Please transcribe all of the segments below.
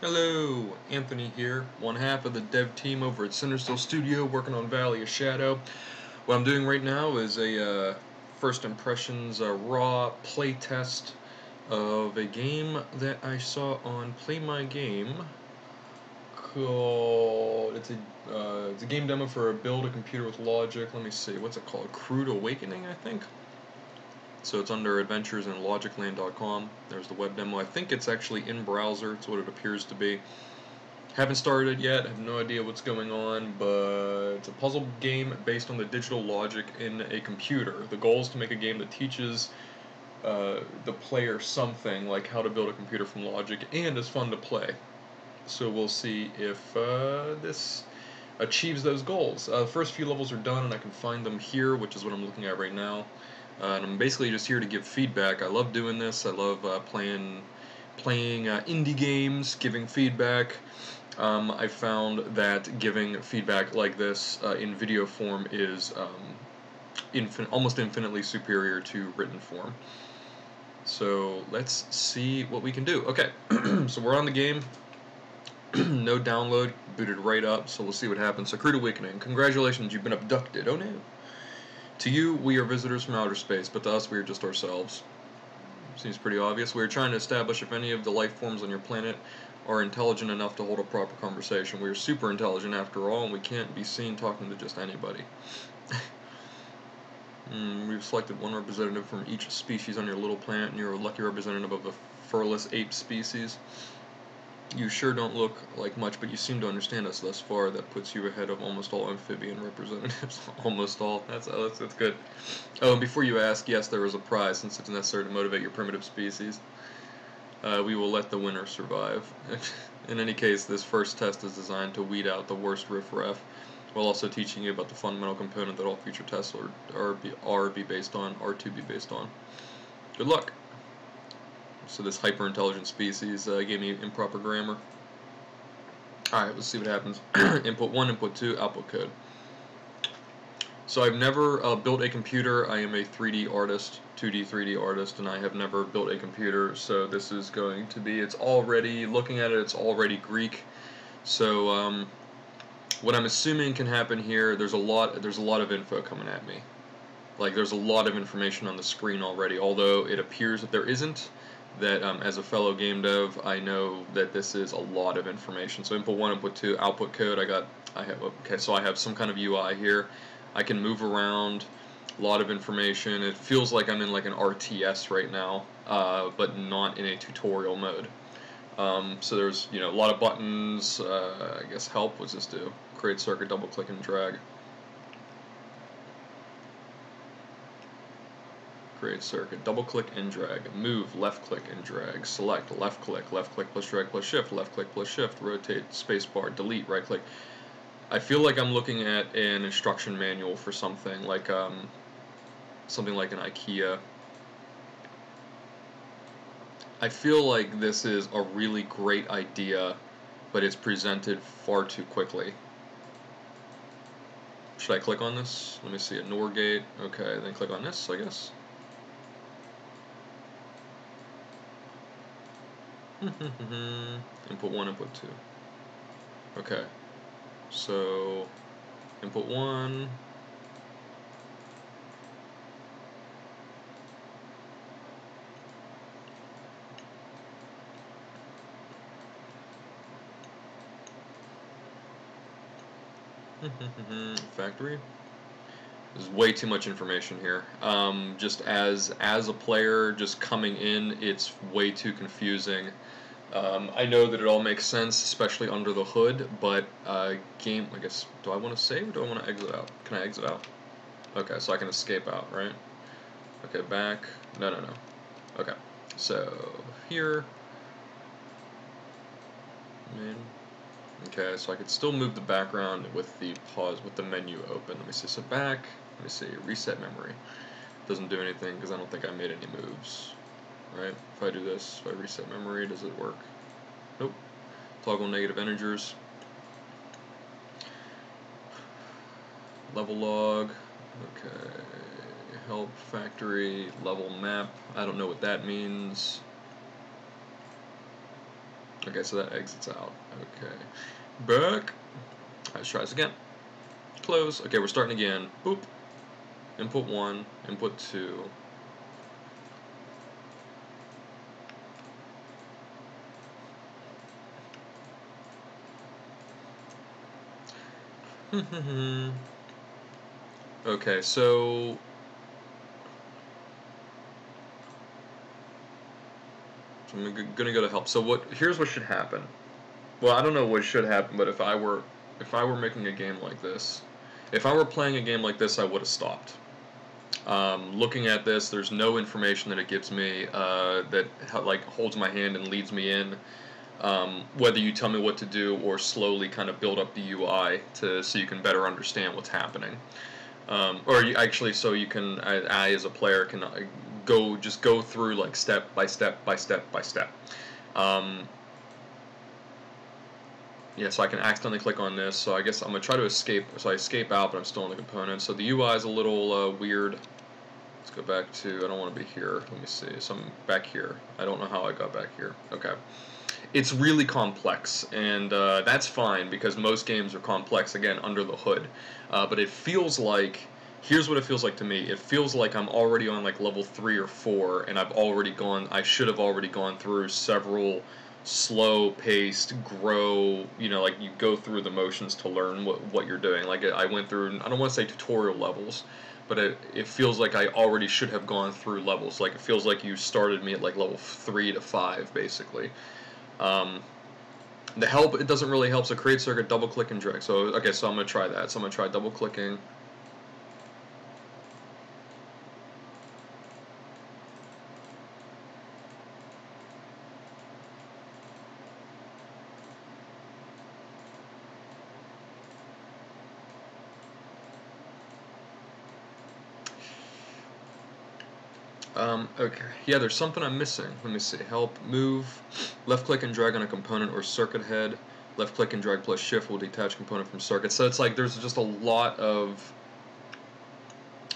Hello, Anthony here, one half of the dev team over at Cinderstill Studio, working on Valley of Shadow. What I'm doing right now is a first impressions raw playtest of a game that I saw on Play My Game called. It's a game demo for Build a Computer with Logic. Let me see, what's it called? Crude Awakening, I think. So it's under adventures in logicland.com. There's the web demo. I think it's actually in browser. It's what it appears to be. Haven't started it yet, I have no idea what's going on, but it's a puzzle game based on the digital logic in a computer. The goal is to make a game that teaches the player something, like how to build a computer from logic, and is fun to play. So we'll see if this achieves those goals. The first few levels are done, and I can find them here, which is what I'm looking at right now. And I'm basically just here to give feedback. I love doing this. I love playing indie games, giving feedback. I found that giving feedback like this in video form is almost infinitely superior to written form. So let's see what we can do. Okay, so we're on the game. No download, booted right up, so we'll see what happens. So, Crude Awakening, congratulations, you've been abducted. Oh no. To you, we are visitors from outer space, but to us, we are just ourselves. Seems pretty obvious. We are trying to establish if any of the life forms on your planet are intelligent enough to hold a proper conversation. We are super intelligent after all, and we can't be seen talking to just anybody. We've selected one representative from each species on your little planet, and you're a lucky representative of the furless ape species. You sure don't look like much, but you seem to understand us thus far. That puts you ahead of almost all amphibian representatives. Almost all. That's good. Oh, and before you ask, yes, there is a prize, since it's necessary to motivate your primitive species. We will let the winner survive. In any case, this first test is designed to weed out the worst riffraff, while also teaching you about the fundamental component that all future tests are to be based on. Good luck! So this hyper-intelligent species gave me improper grammar. Alright, let's see what happens. Input 1, input 2, output code. So I've never built a computer. I am a 3D artist, 2D, 3D artist, and I have never built a computer, so this is going to be, looking at it, it's already Greek. So what I'm assuming can happen here, there's a lot of info coming at me. Like, there's a lot of information on the screen already, although it appears that there isn't. That as a fellow game dev, I know that this is a lot of information. So input 1, input 2, output code. So I have some kind of UI here. I can move around, a lot of information. It feels like I'm in like an RTS right now, but not in a tutorial mode. So there's a lot of buttons. I guess help. What's this do? Create circuit, double click and drag. Create circuit, double click and drag, move, left click and drag, select, left click plus drag plus shift, left click plus shift, rotate, spacebar, delete, right click. I feel like I'm looking at an instruction manual for something like an IKEA. I feel like this is a really great idea, but it's presented far too quickly. Should I click on this? Let me see, ignore gate. Okay, then click on this, I guess. Input 1, input 2. Okay. So, input 1. Factory. There's way too much information here. Just as a player, just coming in, it's way too confusing. I know that it all makes sense, especially under the hood, but game, I guess, do I want to save or do I want to exit out? Can I exit out? Okay, so I can escape out, right? Okay, back. No. Okay, so here. Okay, so I could still move the background with the menu open. Let me see, so back, let me see, reset memory. Doesn't do anything because I don't think I made any moves, right? If I do this, if I reset memory, does it work? Nope. Toggle negative integers. Level log, okay. Help, factory, level map, I don't know what that means. Okay, so that exits out. Okay. Back. Let's try this again. Close. Okay, we're starting again. Boop. Input 1, input 2. Okay, so I'm gonna go to help. So here's what should happen. Well, I don't know what should happen, but if I were making a game like this, if I were playing a game like this, I would have stopped. Looking at this, there's no information that it gives me that like holds my hand and leads me in. Whether you tell me what to do or slowly kind of build up the UI so you can better understand what's happening, or actually so you can I as a player can go through like step by step by step by step. Yeah, so I can accidentally click on this. So I guess I'm gonna try to escape. So I escape out, but I'm still in the component. So the UI is a little weird. Let's go back to, I don't want to be here. Let me see. So I'm back here. I don't know how I got back here. Okay. It's really complex, and that's fine because most games are complex, again, under the hood. But it feels like, here's what it feels like to me. It feels like I'm already on like level 3 or 4, and I should have already gone through several slow-paced, like you go through the motions to learn what you're doing. Like I went through, I don't want to say tutorial levels, but it feels like I already should have gone through levels. Like it feels like you started me at like level 3 to 5, basically. The help, it doesn't really help, so create circuit, double click and drag. So, okay, so I'm going to try that. So I'm going to try double clicking. Okay, yeah, there's something I'm missing. Let me see. Help, move, left click and drag on a component or circuit head. Left click and drag plus shift will detach component from circuit. So it's like there's just a lot of...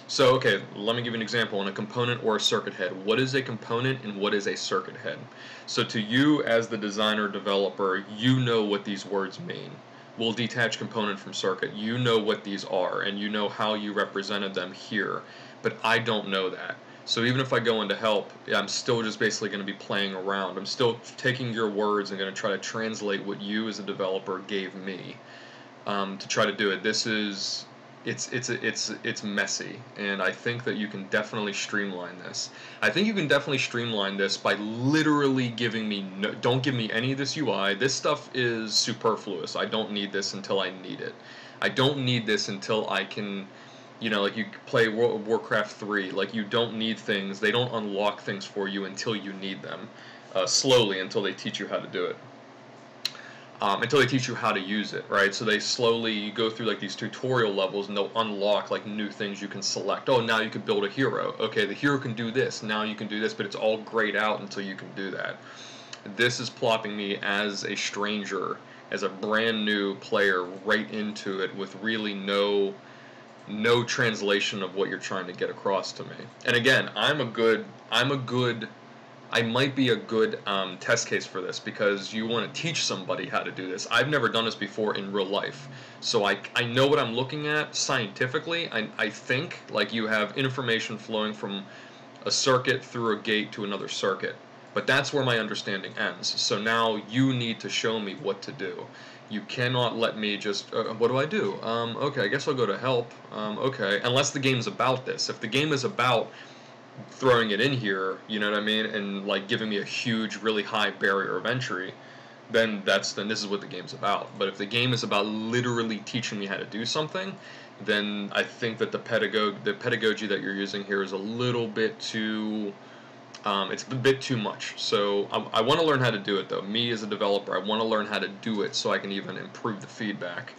So, okay, let me give you an example. On a component or a circuit head, what is a component and what is a circuit head? So to you as the designer developer, you know what these words mean. We'll detach component from circuit. You know what these are, and you know how you represented them here, but I don't know that. So even if I go into help, I'm still just basically going to be playing around. I'm still taking your words and going to try to translate what you as a developer gave me to try to do it. It's messy, and I think that you can definitely streamline this. I think you can definitely streamline this by literally giving me don't give me any of this UI. This stuff is superfluous. I don't need this until I need it. I don't need this until I can, like you play World of Warcraft 3. Like you don't need things. They don't unlock things for you until you need them. Slowly until they teach you how to do it. Until they teach you how to use it, right? So they slowly go through like these tutorial levels, and they'll unlock like new things you can select. Oh, now you can build a hero. Okay, the hero can do this. Now you can do this, but it's all grayed out until you can do that. This is plopping me as a stranger, as a brand new player, right into it with really no translation of what you're trying to get across to me. And again, I might be a good test case for this because you want to teach somebody how to do this. I've never done this before in real life. So I know what I'm looking at scientifically. I think like you have information flowing from a circuit through a gate to another circuit. But that's where my understanding ends. So now you need to show me what to do. You cannot let me just, what do I do? Okay, I guess I'll go to help. Okay, unless the game's about this. If the game is about throwing it in here, you know what I mean, and like giving me a huge, really high barrier of entry, then this is what the game's about. But if the game is about literally teaching me how to do something, then I think that the pedagogy that you're using here is a little bit too, it's a bit too much. So I want to learn how to do it though. Me as a developer, I want to learn how to do it so I can even improve the feedback.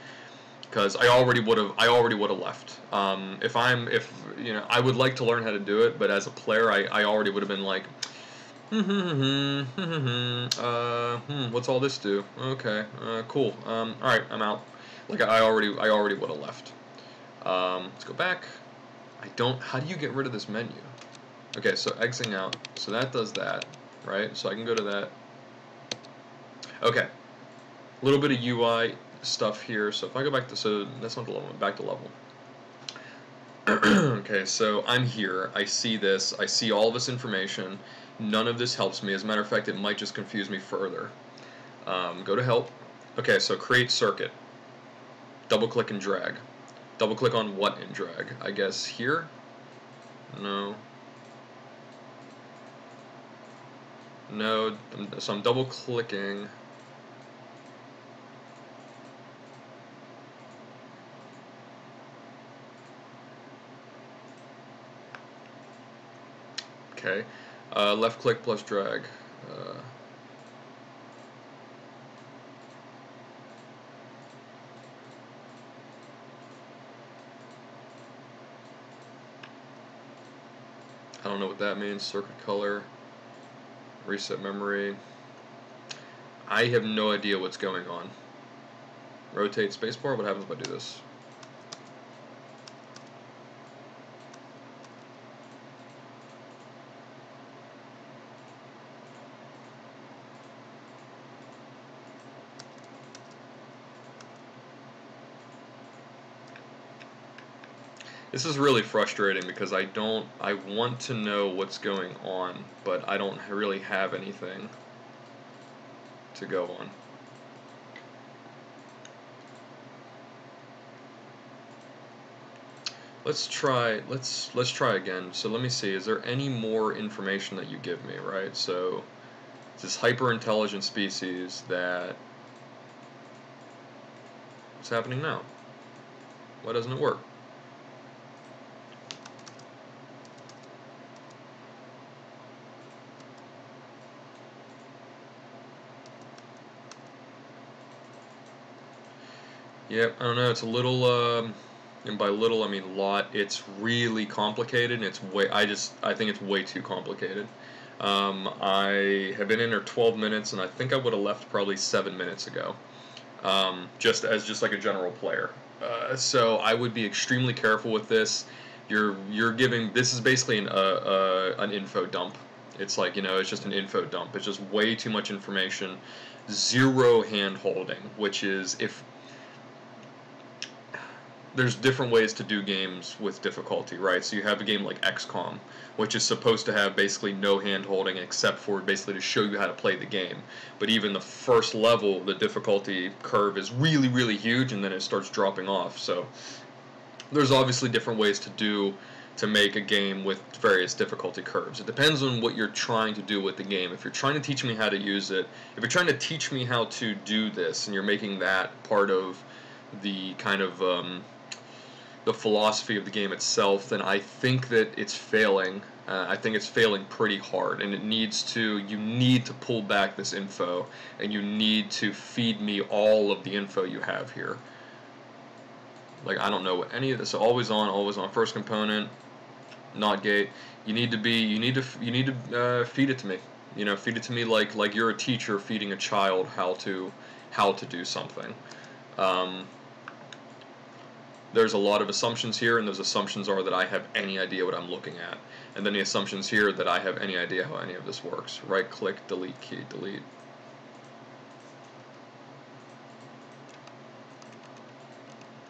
Because I already would have left. I would like to learn how to do it, but as a player, I already would have been like, what's all this do? Okay, cool. All right, I'm out. Like I already would have left. Let's go back. How do you get rid of this menu? Okay, so exiting out. So that does that, right? So I can go to that. Okay, a little bit of UI stuff here. So if I go back to, so that's not the level, back to level. Okay, so I'm here, I see this, I see all this information, none of this helps me. As a matter of fact, it might just confuse me further. Go to help. Okay, so create circuit. Double click and drag. Double click on what and drag? I guess here? No. No, so I'm double clicking. Okay, left click plus drag. I don't know what that means. Circuit color, reset memory. I have no idea what's going on. Rotate spacebar. What happens if I do this? This is really frustrating because I want to know what's going on, but I don't really have anything to go on. Let's try again. So let me see, is there any more information that you give me, right? So it's this hyper intelligent species that, what's happening now? Why doesn't it work? Yep, I don't know, it's a little, and by little I mean lot, it's really complicated, and it's I think it's way too complicated. I have been in there 12 minutes, and I think I would have left probably 7 minutes ago, just like a general player. So I would be extremely careful with this. You're giving, this is basically an info dump. It's like, it's just an info dump. It's just way too much information, zero hand holding, which is, if there's different ways to do games with difficulty, right? So you have a game like XCOM, which is supposed to have basically no hand-holding except for basically to show you how to play the game. But even the first level, the difficulty curve is really, really huge, and then it starts dropping off. So there's obviously different ways to make a game with various difficulty curves. It depends on what you're trying to do with the game. If you're trying to teach me how to use it, if you're trying to teach me how to do this, and you're making that part of the kind of the philosophy of the game itself, then I think that it's failing. I think it's failing pretty hard, and you need to pull back this info, and you need to feed me all of the info you have here. Like, I don't know what any of this. Always on, first component, not gate. You need to feed it to me. Feed it to me like you're a teacher feeding a child how to do something. There's a lot of assumptions here, and those assumptions are that I have any idea what I'm looking at. And then the assumptions here that I have any idea how any of this works. Right click, delete key, delete.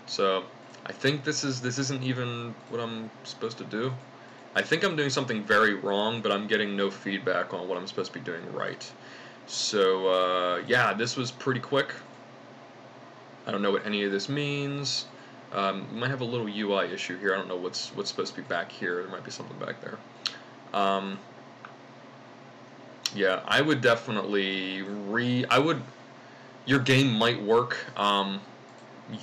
So I think this isn't even what I'm supposed to do. I think I'm doing something very wrong, but I'm getting no feedback on what I'm supposed to be doing right. So yeah, this was pretty quick. I don't know what any of this means. You might have a little UI issue here. I don't know what's supposed to be back here. There might be something back there. Yeah, I would definitely your game might work.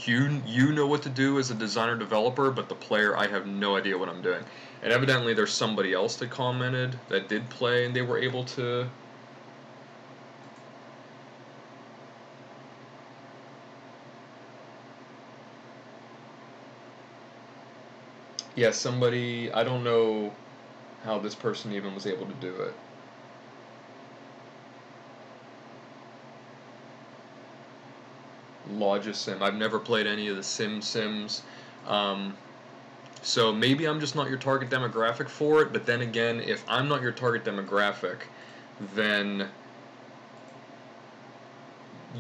You know what to do as a designer developer, but the player, I have no idea what I'm doing. And evidently there's somebody else that commented that did play and they were able to. Yeah, somebody, I don't know how this person even was able to do it. Logisim. I've never played any of the Sims. So maybe I'm just not your target demographic for it, but then again, if I'm not your target demographic, then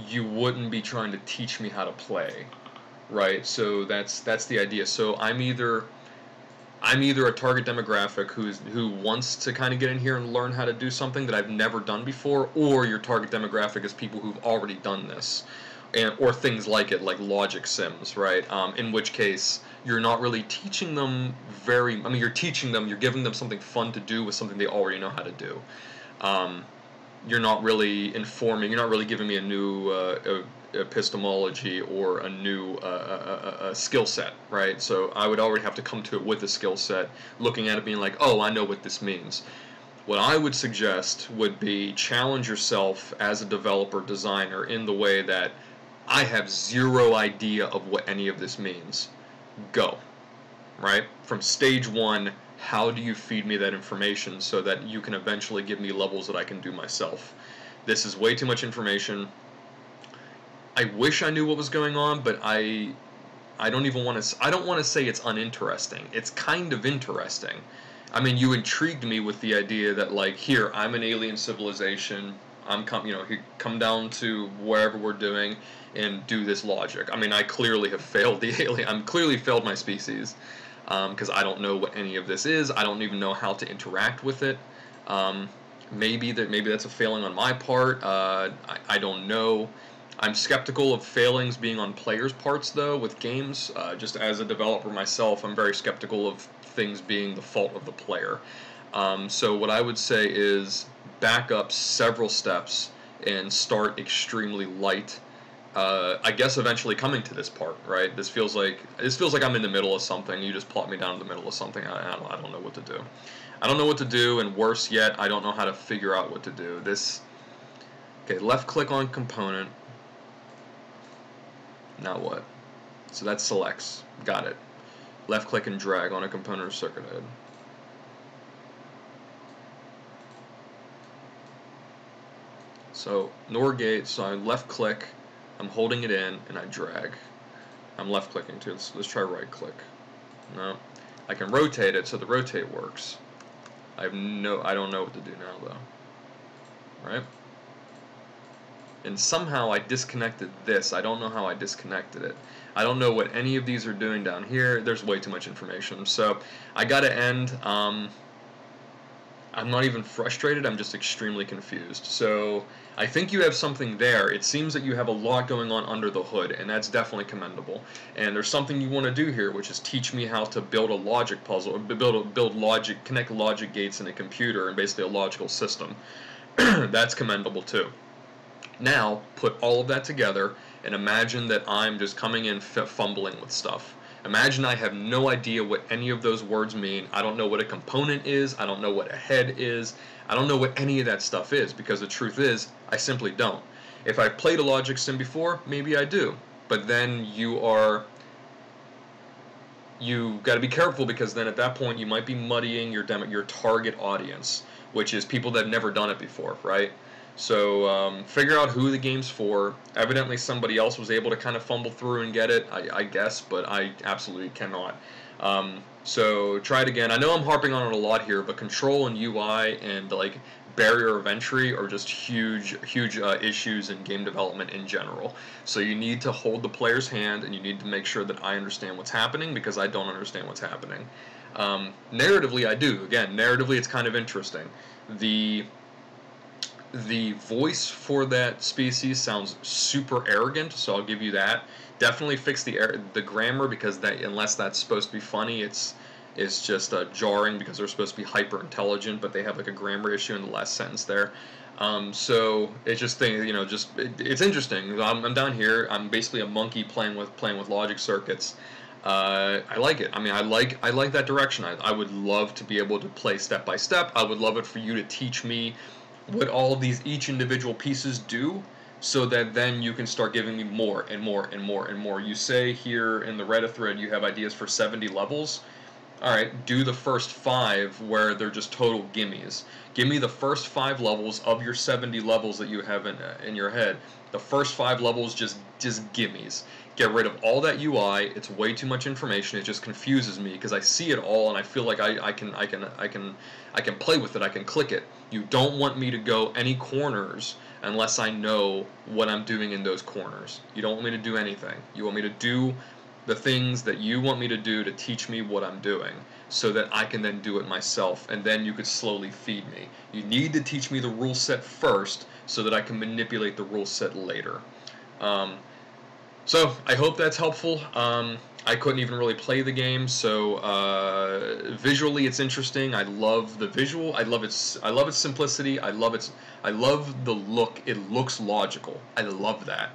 you wouldn't be trying to teach me how to play, right? So that's the idea. So I'm either a target demographic who wants to kind of get in here and learn how to do something that I've never done before, or your target demographic is people who've already done this, or things like it, like logic sims, right? In which case, you're not really teaching them you're teaching them, you're giving them something fun to do with something they already know how to do. You're not really informing, you're not really giving me a new epistemology or a new skill set, right? So I would already have to come to it with a skill set, looking at it being like, oh, I know what this means. What I would suggest would be challenge yourself as a developer designer in the way that I have zero idea of what any of this means. Go. Right? From stage one, how do you feed me that information so that you can eventually give me levels that I can do myself? This is way too much information. I wish I knew what was going on, but I don't even want to. I don't want to say it's uninteresting. It's kind of interesting. I mean, you intrigued me with the idea that, like, here, I'm an alien civilization. Come down to wherever we're doing and do this logic. I mean, I clearly have failed the alien. I'm clearly failed my species because I don't know what any of this is. I don't even know how to interact with it. Maybe that's a failing on my part. I don't know. I'm skeptical of failings being on players' parts, though, with games. Just as a developer myself, I'm very skeptical of things being the fault of the player. So what I would say is back up several steps and start extremely light. I guess eventually coming to this part, right? This feels like I'm in the middle of something. You just plot me down in the middle of something. I don't know what to do. I don't know what to do, and worse yet, I don't know how to figure out what to do. Okay, left click on component. Now what? So that selects. Got it. Left click and drag on a component or circuit head. So NOR gate, so I left click, I'm holding it in, and I drag. I'm left clicking too. Let's try right click. No. I can rotate it so the rotate works. I don't know what to do now though. Right? And somehow I disconnected this. I don't know how I disconnected it. I don't know what any of these are doing down here. There's way too much information. So I gotta end. I'm not even frustrated, I'm just extremely confused. So I think you have something there. It seems that you have a lot going on under the hood, and that's definitely commendable. And there's something you want to do here, which is teach me how to build a logic puzzle, connect logic gates in a computer, and basically a logical system. That's commendable too. Now, put all of that together, and imagine that I'm just coming in fumbling with stuff. Imagine I have no idea what any of those words mean. I don't know what a component is. I don't know what a head is. I don't know what any of that stuff is, because the truth is, I simply don't. If I've played a logic sim before, maybe I do. But then you got to be careful, because then at that point you might be muddying your target audience, which is people that have never done it before, right? So figure out who the game's for. Evidently somebody else was able to kind of fumble through and get it, I guess, but I absolutely cannot. So try it again. I know I'm harping on it a lot here, but control and UI and like barrier of entry are just huge issues in game development in general. So you need to hold the player's hand, and you need to make sure that I understand what's happening, because I don't understand what's happening. Narratively, I do. Again, narratively, it's kind of interesting. The voice for that species sounds super arrogant, so I'll give you that. Definitely fix the grammar, because unless that's supposed to be funny, it's just jarring, because they're supposed to be hyper intelligent, but they have like a grammar issue in the last sentence there. So it's just it's interesting. I'm down here. I'm basically a monkey playing with logic circuits. I like it. I mean, I like that direction. I would love to be able to play step by step. I would love it for you to teach me what all of each individual pieces do, so that then you can start giving me more and more and more and more. You say here in the Reddit thread you have ideas for 70 levels. alright, do the first 5 where they're just total gimmies. Give me the first 5 levels of your 70 levels that you have in your head. The first 5 levels just gimmies. Get rid of all that UI. It's way too much information. It just confuses me because I see it all and I feel like I can play with it. I can click it. You don't want me to go any corners unless I know what I'm doing in those corners. You don't want me to do anything. You want me to do the things that you want me to do to teach me what I'm doing so that I can then do it myself, and then you could slowly feed me. You need to teach me the rule set first so that I can manipulate the rule set later. So I hope that's helpful. I couldn't even really play the game, so visually it's interesting. I love the visual. I love its simplicity. I love the look. It looks logical. I love that.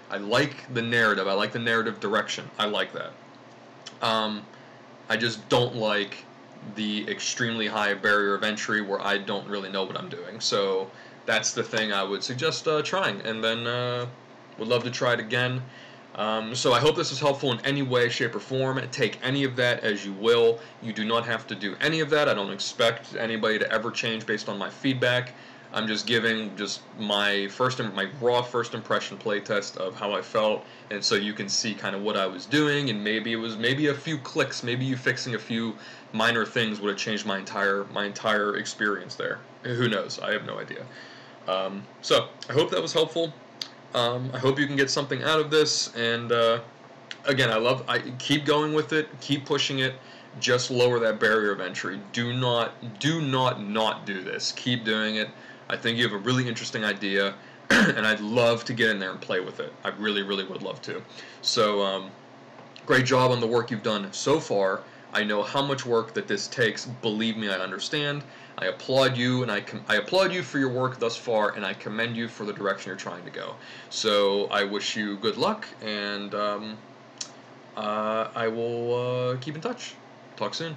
I like the narrative. I like the narrative direction. I like that. I just don't like the extremely high barrier of entry where I don't really know what I'm doing. So that's the thing I would suggest trying, and then would love to try it again. So I hope this is helpful in any way, shape, or form. Take any of that as you will. You do not have to do any of that. I don't expect anybody to ever change based on my feedback. I'm just giving my raw first impression playtest of how I felt, and so you can see kind of what I was doing, and maybe a few clicks, maybe you fixing a few minor things would have changed my entire experience there. Who knows? I have no idea. So I hope that was helpful. I hope you can get something out of this, and again, I keep going with it, keep pushing it. Just lower that barrier of entry. Do not do this. Keep doing it. I think you have a really interesting idea, and I'd love to get in there and play with it. I really, really would love to. So, great job on the work you've done so far. I know how much work that this takes. Believe me, I understand. I applaud you, and I applaud you for your work thus far, and I commend you for the direction you're trying to go. So, I wish you good luck, and I will keep in touch. Talk soon.